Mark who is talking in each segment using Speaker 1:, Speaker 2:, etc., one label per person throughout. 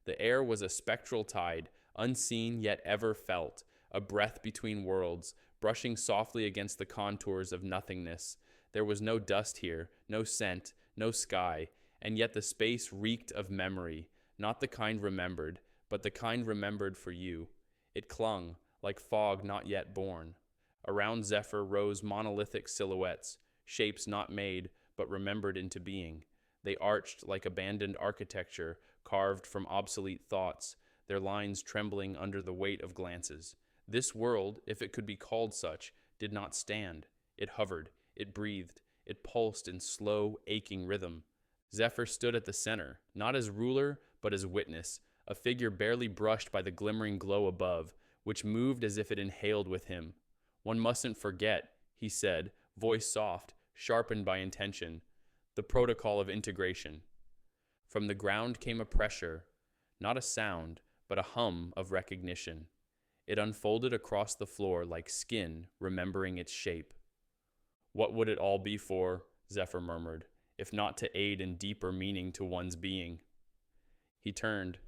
Speaker 1: The air was a spectral tide, unseen yet ever felt, a breath between worlds, brushing softly against the contours of nothingness. There was no dust here, no scent, no sky, and yet the space reeked of memory, not the kind remembered, but the kind remembered for you. It clung, like fog not yet born. Around Zephyr rose monolithic silhouettes, shapes not made, but remembered into being. They arched like abandoned architecture, carved from obsolete thoughts, their lines trembling under the weight of glances. This world, if it could be called such, did not stand. It hovered, it breathed, it pulsed in slow, aching rhythm. Zephyr stood at the center, not as ruler, but as witness, a figure barely brushed by the glimmering glow above, which moved as if it inhaled with him. One mustn't forget, he said, voice soft, sharpened by intention, the protocol of integration. From the ground came a pressure, not a sound, but a hum of recognition. It unfolded across the floor like skin remembering its shape. What would it all be for, Zephyr murmured, if not to aid in deeper meaning to one's being? He turned.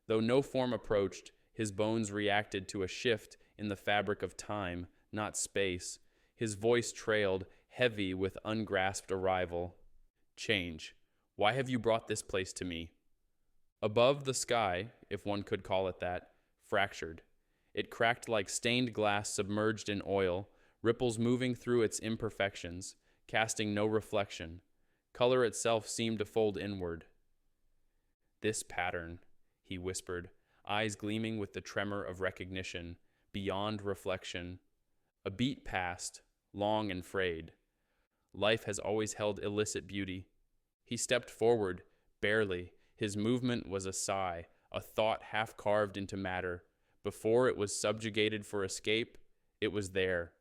Speaker 1: Though no form approached, his bones reacted to a shift in the fabric of time, not space. His voice trailed, heavy with ungrasped arrival. Change. Why have you brought this place to me? Above the sky, if one could call it that, fractured. It cracked like stained glass submerged in oil, ripples moving through its imperfections, casting no reflection. Color itself seemed to fold inward. This pattern, he whispered, eyes gleaming with the tremor of recognition, beyond reflection. A beat passed, long and frayed. Life has always held illicit beauty. He stepped forward, barely. His movement was a sigh, a thought half carved into matter. Before it was subjugated for escape, it was there.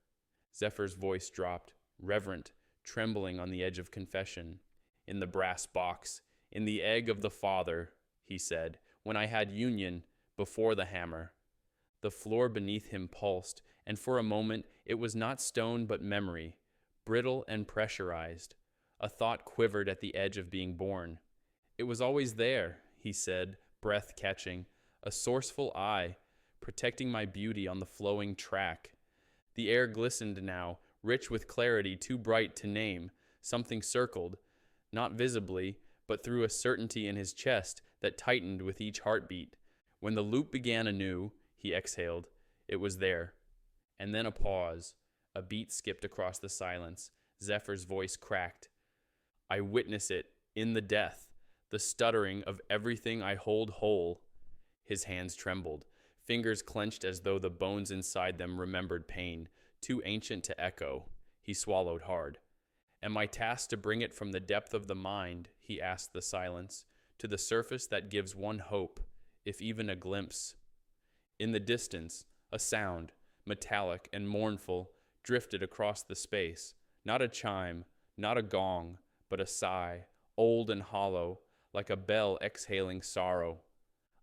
Speaker 1: Zephyr's voice dropped, reverent, trembling on the edge of confession. In the brass box, in the egg of the Father, he said, when I had union, before the hammer. The floor beneath him pulsed, and for a moment it was not stone but memory, brittle and pressurized. A thought quivered at the edge of being born. It was always there, he said, breath catching, a sourceful eye, protecting my beauty on the flowing track. The air glistened now, rich with clarity too bright to name. Something circled, not visibly, but through a certainty in his chest that tightened with each heartbeat. When the loop began anew, he exhaled. It was there. And then a pause. A beat skipped across the silence. Zephyr's voice cracked. I witness it, in the death, the stuttering of everything I hold whole. His hands trembled, fingers clenched as though the bones inside them remembered pain, too ancient to echo. He swallowed hard. Am I tasked to bring it from the depth of the mind, he asked the silence, to the surface that gives one hope, if even a glimpse? In the distance, a sound, metallic and mournful, drifted across the space. Not a chime, not a gong, but a sigh, old and hollow, like a bell exhaling sorrow.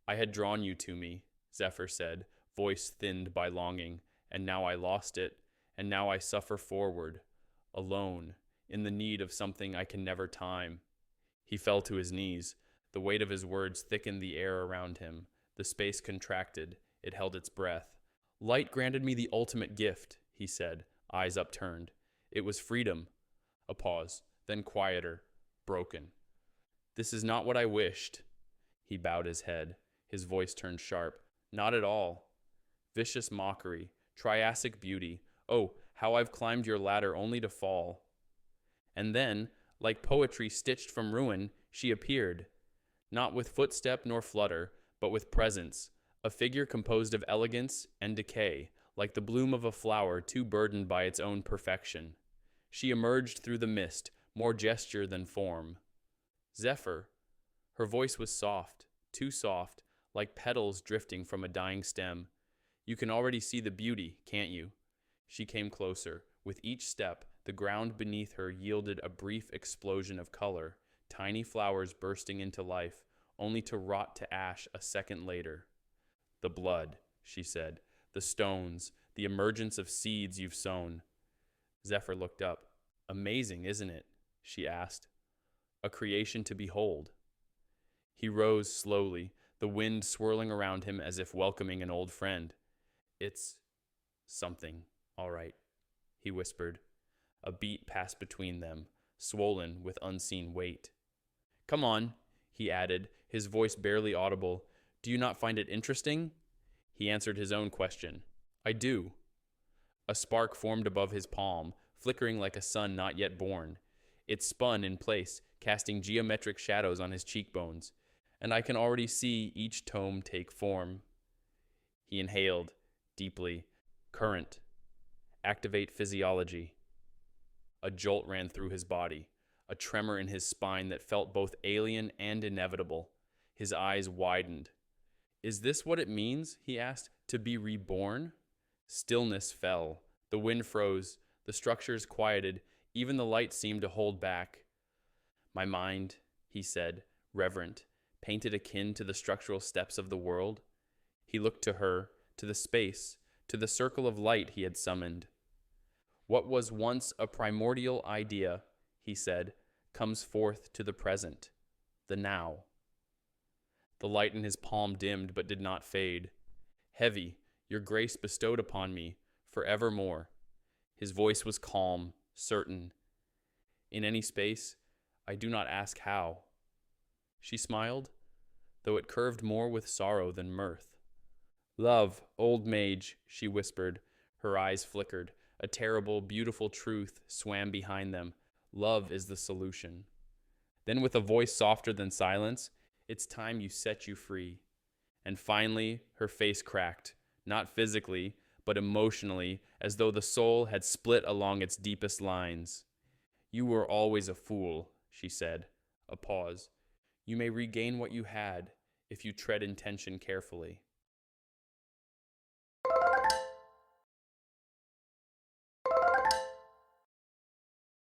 Speaker 1: I had drawn you to me, Zephyr said, voice thinned by longing, and now I lost it, and now I suffer forward, alone, in the need of something I can never time. He fell to his knees. The weight of his words thickened the air around him. The space contracted. It held its breath. Light granted me the ultimate gift, he said, eyes upturned. It was freedom. A pause, then quieter, broken. This is not what I wished. He bowed his head. His voice turned sharp. Not at all. Vicious mockery, Triassic beauty. Oh, how I've climbed your ladder only to fall. And then, like poetry stitched from ruin, she appeared. Not with footstep nor flutter, but with presence, a figure composed of elegance and decay, like the bloom of a flower too burdened by its own perfection. She emerged through the mist, more gesture than form. Zephyr. Her voice was soft, too soft, like petals drifting from a dying stem. You can already see the beauty, can't you? She came closer. With each step, the ground beneath her yielded a brief explosion of color, tiny flowers bursting into life, only to rot to ash a second later. The blood, she said, the stones, the emergence of seeds you've sown. Zephyr looked up. Amazing, isn't it? She asked. A creation to behold. He rose slowly, the wind swirling around him as if welcoming an old friend. It's something, all right, he whispered. A beat passed between them, swollen with unseen weight. Come on, he added, his voice barely audible. Do you not find it interesting? He answered his own question. I do. A spark formed above his palm, flickering like a sun not yet born. It spun in place, casting geometric shadows on his cheekbones, and I can already see each tome take form. He inhaled, deeply. Current. Activate physiology. A jolt ran through his body, a tremor in his spine that felt both alien and inevitable. His eyes widened. Is this what it means, he asked, to be reborn? Stillness fell. The wind froze. The structures quieted. Even the light seemed to hold back. My mind, he said, reverent, painted akin to the structural steps of the world. He looked to her, to the space, to the circle of light he had summoned. What was once a primordial idea, he said, comes forth to the present, the now. The light in his palm dimmed but did not fade. Heavy, your grace bestowed upon me, forevermore. His voice was calm, certain. In any space, I do not ask how. She smiled, though it curved more with sorrow than mirth. Love, old mage, she whispered. Her eyes flickered. A terrible, beautiful truth swam behind them. Love is the solution. Then with a voice softer than silence, it's time you set you free. And finally, her face cracked, not physically, but emotionally, as though the soul had split along its deepest lines. You were always a fool, she said. A pause. You may regain what you had if you tread intention carefully.